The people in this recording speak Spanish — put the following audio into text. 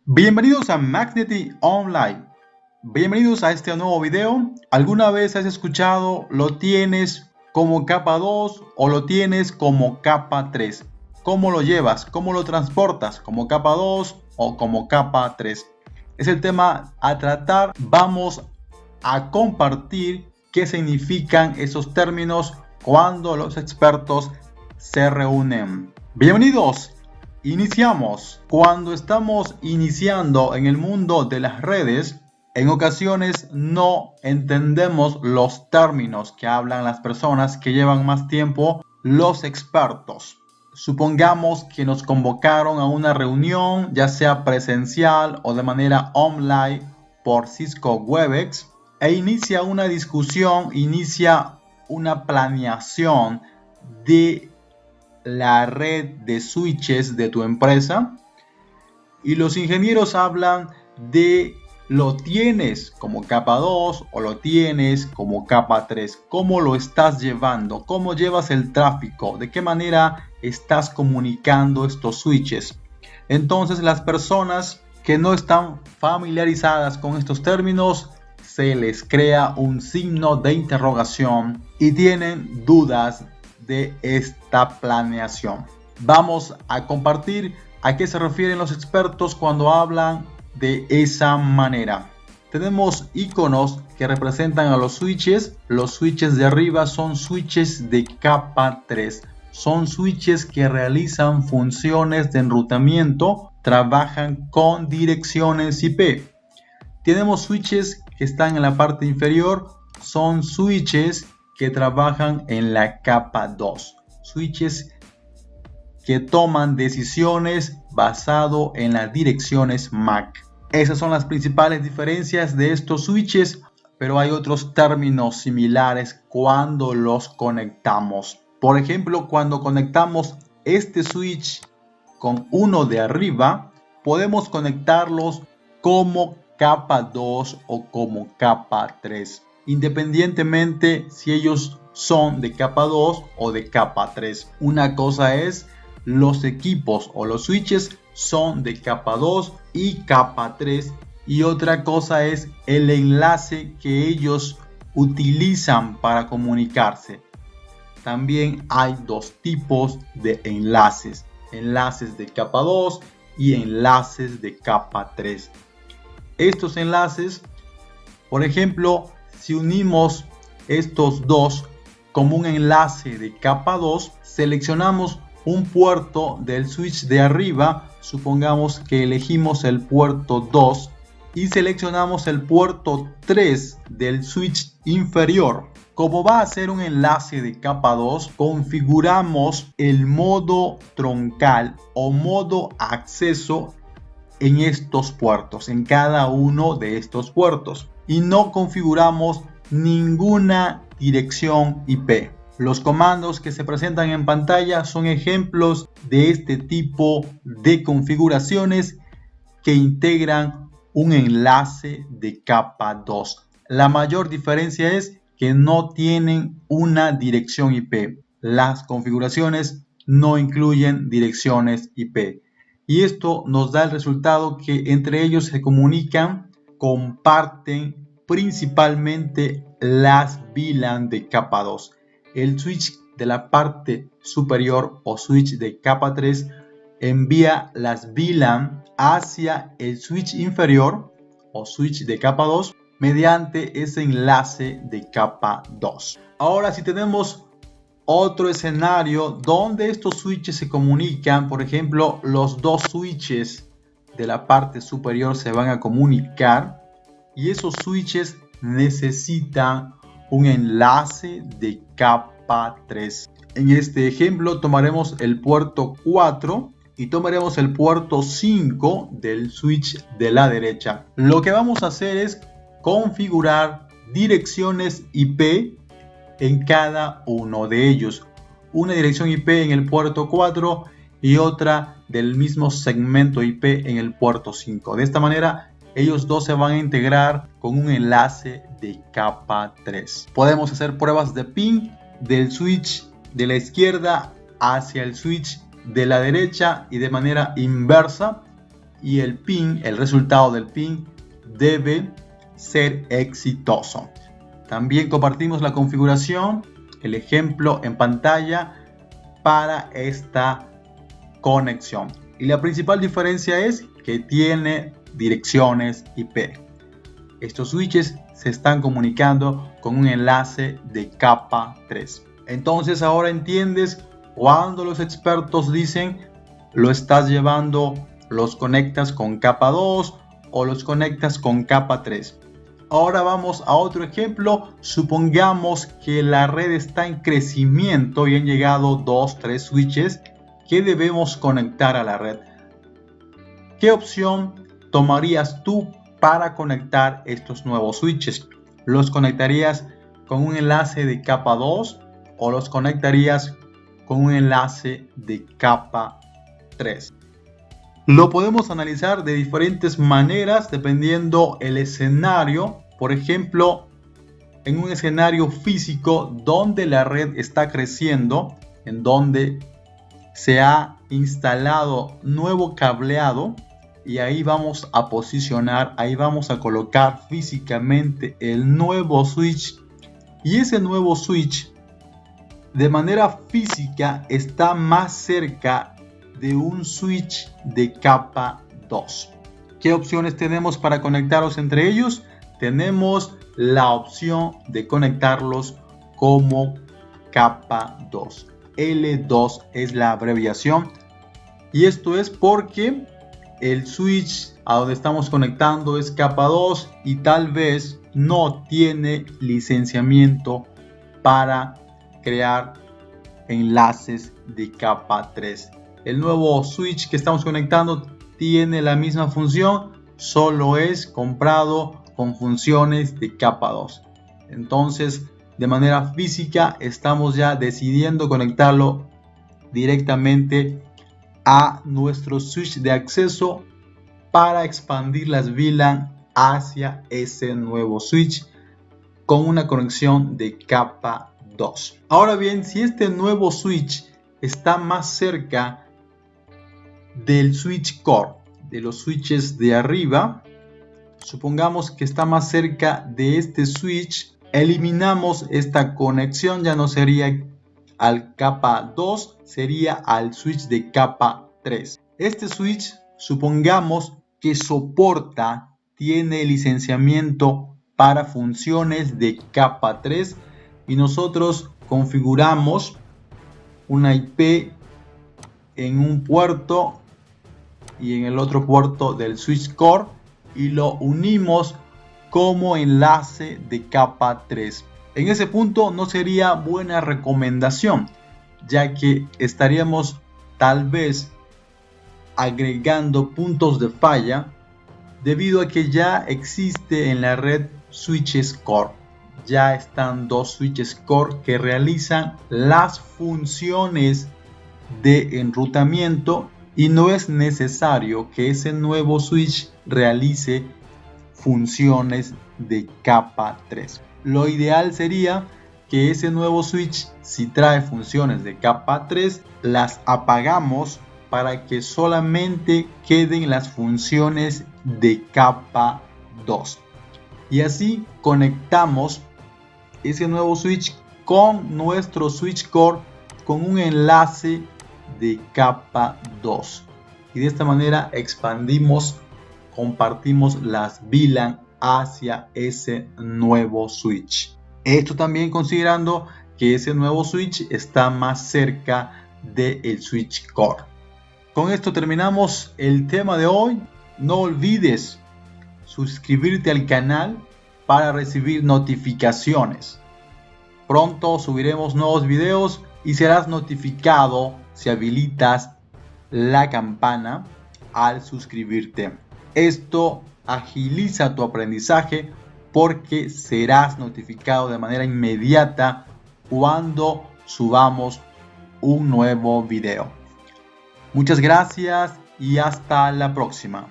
Bienvenidos a Magneti Online. Bienvenidos a este nuevo video. ¿Alguna vez has escuchado lo tienes como capa 2 o lo tienes como capa 3? ¿Cómo lo llevas? ¿Cómo lo transportas? ¿Como capa 2 o como capa 3? Es el tema a tratar. Vamos a compartir qué significan esos términos cuando los expertos se reúnen. Bienvenidos. Iniciamos. Cuando estamos iniciando en el mundo de las redes, en ocasiones no entendemos los términos que hablan las personas que llevan más tiempo, los expertos. Supongamos que nos convocaron a una reunión, ya sea presencial o de manera online por Cisco Webex, e inicia una discusión, inicia una planeación de la red de switches de tu empresa, y los ingenieros hablan de lo tienes como capa 2 o lo tienes como capa 3. ¿Cómo lo estás llevando? ¿Cómo llevas el tráfico? ¿De qué manera estás comunicando estos switches? Entonces, las personas que no están familiarizadas con estos términos, se les crea un signo de interrogación y tienen dudas de esta planeación. Vamos a compartir a qué se refieren los expertos cuando hablan de esa manera. Tenemos iconos que representan a los switches. Los switches de arriba son switches de capa 3. Son switches que realizan funciones de enrutamiento, trabajan con direcciones IP. Tenemos switches que están en la parte inferior, son switches que trabajan en la capa 2. Switches que toman decisiones basado en las direcciones MAC. Esas son las principales diferencias de estos switches, pero hay otros términos similares cuando los conectamos. Por ejemplo, cuando conectamos este switch con uno de arriba, podemos conectarlos como capa 2 o como capa 3. Independientemente si ellos son de capa 2 o de capa 3. Una cosa es los equipos o los switches son de capa 2 y capa 3, y otra cosa es el enlace que ellos utilizan para comunicarse. También hay dos tipos de enlaces: enlaces de capa 2 y enlaces de capa 3. Estos enlaces, por ejemplo, si unimos estos dos como un enlace de capa 2, seleccionamos un puerto del switch de arriba, supongamos que elegimos el puerto 2 y seleccionamos el puerto 3 del switch inferior. Como va a ser un enlace de capa 2, configuramos el modo troncal o modo acceso en estos puertos, en cada uno de estos puertos, y no configuramos ninguna dirección IP. Los comandos que se presentan en pantalla son ejemplos de este tipo de configuraciones que integran un enlace de capa 2. La mayor diferencia es que no tienen una dirección IP. Las configuraciones no incluyen direcciones IP. Y esto nos da el resultado que entre ellos se comunican, comparten principalmente las VLAN de capa 2. El switch de la parte superior o switch de capa 3 envía las VLAN hacia el switch inferior o switch de capa 2 mediante ese enlace de capa 2. Ahora, si tenemos otro escenario donde estos switches se comunican, por ejemplo, los dos switches de la parte superior se van a comunicar y esos switches necesitan un enlace de capa 3. En este ejemplo tomaremos el puerto 4 y tomaremos el puerto 5 del switch de la derecha. Lo que vamos a hacer es configurar direcciones IP en cada uno de ellos. Una dirección IP en el puerto 4 y otra del mismo segmento IP en el puerto 5. De esta manera, ellos dos se van a integrar con un enlace de capa 3. Podemos hacer pruebas de ping del switch de la izquierda hacia el switch de la derecha y de manera inversa y el pin, el resultado del pin, debe ser exitoso. También compartimos la configuración, el ejemplo en pantalla para esta conexión. Y la principal diferencia es que tiene direcciones IP. Estos switches se están comunicando con un enlace de capa 3. Entonces ahora entiendes cuando los expertos dicen lo estás llevando, los conectas con capa 2 o los conectas con capa 3. Ahora vamos a otro ejemplo. Supongamos que la red está en crecimiento y han llegado 2-3 switches que debemos conectar a la red. ¿Qué opción tomarías tú para conectar estos nuevos switches? ¿Los conectarías con un enlace de capa 2 o los conectarías con un enlace de capa 3? Lo podemos analizar de diferentes maneras dependiendo el escenario. Por ejemplo, en un escenario físico donde la red está creciendo, en donde se ha instalado nuevo cableado, y ahí vamos a posicionar, ahí vamos a colocar físicamente el nuevo switch, y ese nuevo switch de manera física está más cerca de un switch de capa 2. ¿Qué opciones tenemos para conectarlos entre ellos? Tenemos la opción de conectarlos como capa 2. L2 es la abreviación, y esto es porque el switch a donde estamos conectando es capa 2 y tal vez no tiene licenciamiento para crear enlaces de capa 3. El nuevo switch que estamos conectando tiene la misma función, solo es comprado con funciones de capa 2. Entonces, de manera física estamos ya decidiendo conectarlo directamente a nuestro switch de acceso para expandir las VLAN hacia ese nuevo switch con una conexión de capa 2. Ahora bien, si este nuevo switch está más cerca del switch core, de los switches de arriba, supongamos que está más cerca de este switch, eliminamos esta conexión, ya no sería al capa 2, sería al switch de capa 3. Este switch, supongamos que soporta, tiene licenciamiento para funciones de capa 3 y nosotros configuramos una IP en un puerto y en el otro puerto del switch core y lo unimos como enlace de capa 3. En ese punto no sería buena recomendación, ya que estaríamos tal vez agregando puntos de falla debido a que ya existe en la red switches core. Ya están dos switches core que realizan las funciones de enrutamiento y no es necesario que ese nuevo switch realice funciones de capa 3. Lo ideal sería que ese nuevo switch, si trae funciones de capa 3, las apagamos para que solamente queden las funciones de capa 2. Y así conectamos ese nuevo switch con nuestro switch core con un enlace de capa 2. Y de esta manera expandimos, compartimos las VLAN hacia ese nuevo switch. Esto también considerando que ese nuevo switch está más cerca del switch core. Con esto terminamos el tema de hoy. No olvides suscribirte al canal para recibir notificaciones. Pronto subiremos nuevos videos y serás notificado si habilitas la campana al suscribirte. Esto agiliza tu aprendizaje porque serás notificado de manera inmediata cuando subamos un nuevo video. Muchas gracias y hasta la próxima.